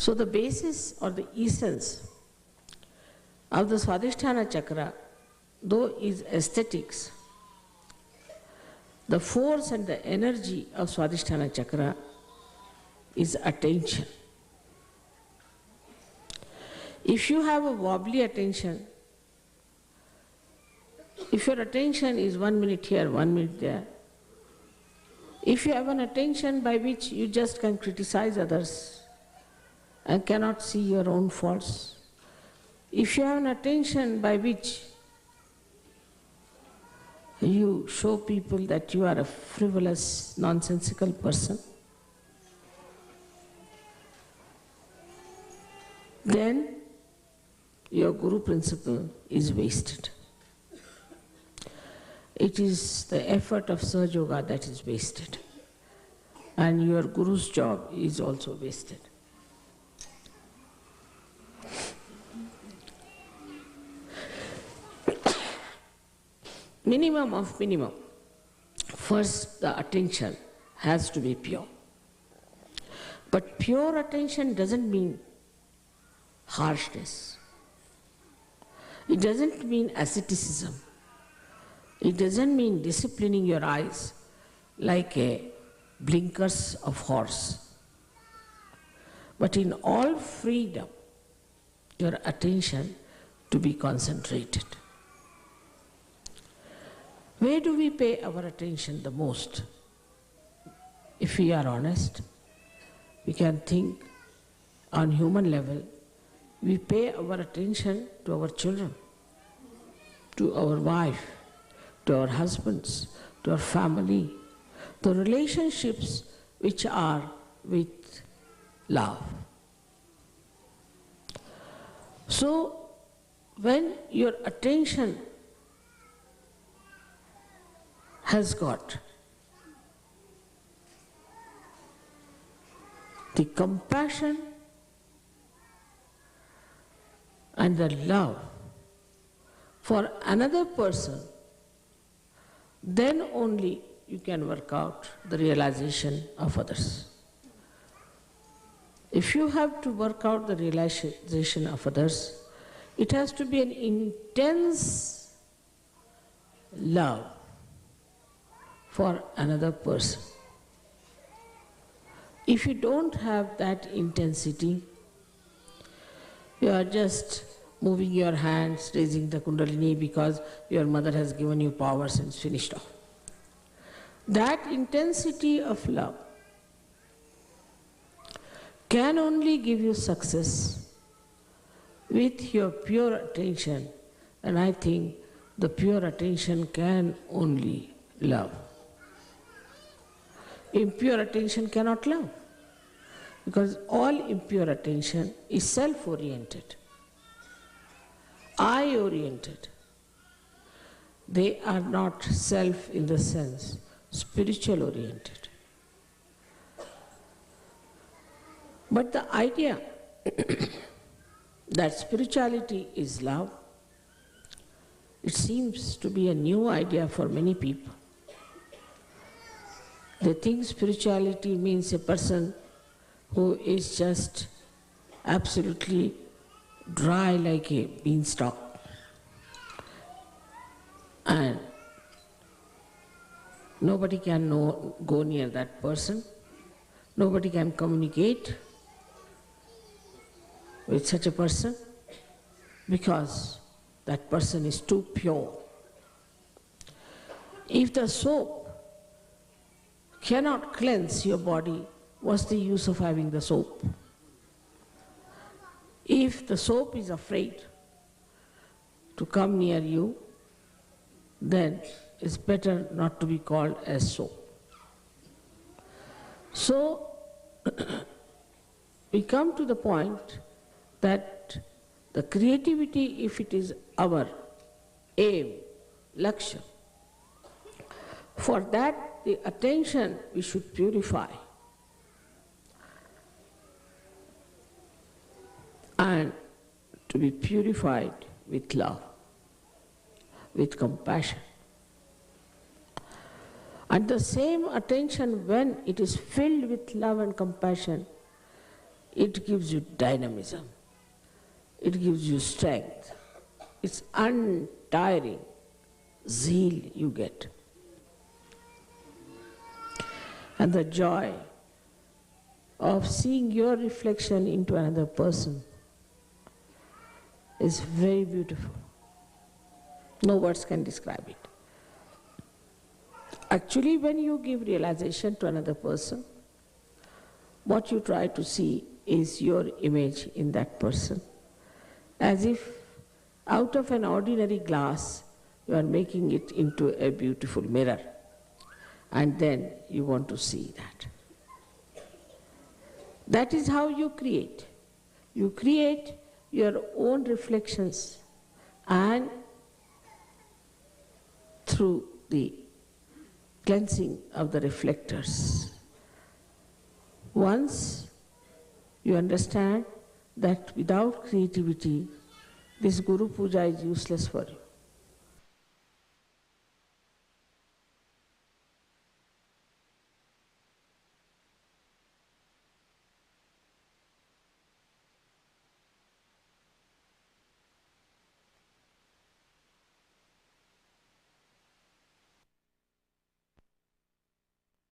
So the basis or the essence of the Swadhisthana chakra, though is aesthetics, the force and the energy of Swadhisthana chakra is attention. If you have a wobbly attention, if your attention is 1 minute here, 1 minute there, if you have an attention by which you just can criticize others and cannot see your own faults, if you have an attention by which you show people that you are a frivolous, nonsensical person, then your Guru principle is wasted. It is the effort of Sahaja Yoga that is wasted, and your Guru's job is also wasted. Minimum of minimum. First, the attention has to be pure. But pure attention doesn't mean harshness. It doesn't mean asceticism. It doesn't mean disciplining your eyes like a blinkers of horse. But in all freedom, your attention to be concentrated. Where do we pay our attention the most? If we are honest, we can think on human level, we pay our attention to our children, to our wife, to our husbands, to our family, the relationships which are with love. So, when your attention has got the compassion and the love for another person, then only you can work out the realization of others. If you have to work out the realization of others, it has to be an intense love for another person. If you don't have that intensity, you are just moving your hands, raising the Kundalini because your mother has given you powers and it's finished off. That intensity of love can only give you success with your pure attention, and I think the pure attention can only love. Impure attention cannot love, because all impure attention is self-oriented, I-oriented. They are not self in the sense, spiritual-oriented. But the idea that spirituality is love, it seems to be a new idea for many people. They think spirituality means a person who is just absolutely dry like a beanstalk, and nobody can go near that person, nobody can communicate with such a person because that person is too pure. If the soap cannot cleanse your body, what's the use of having the soap? If the soap is afraid to come near you, then it's better not to be called as soap. So, we come to the point that the creativity, if it is our aim, lakshya, for that the attention we should purify. And to be purified with love, with compassion. And the same attention, when it is filled with love and compassion, it gives you dynamism, it gives you strength, it's untiring zeal you get. And the joy of seeing your reflection into another person is very beautiful. No words can describe it. Actually, when you give realization to another person, what you try to see is your image in that person, as if out of an ordinary glass you are making it into a beautiful mirror, and then you want to see that. That is how you create. You create your own reflections, and through the cleansing of the reflectors, once you understand that without creativity, this Guru Puja is useless for you.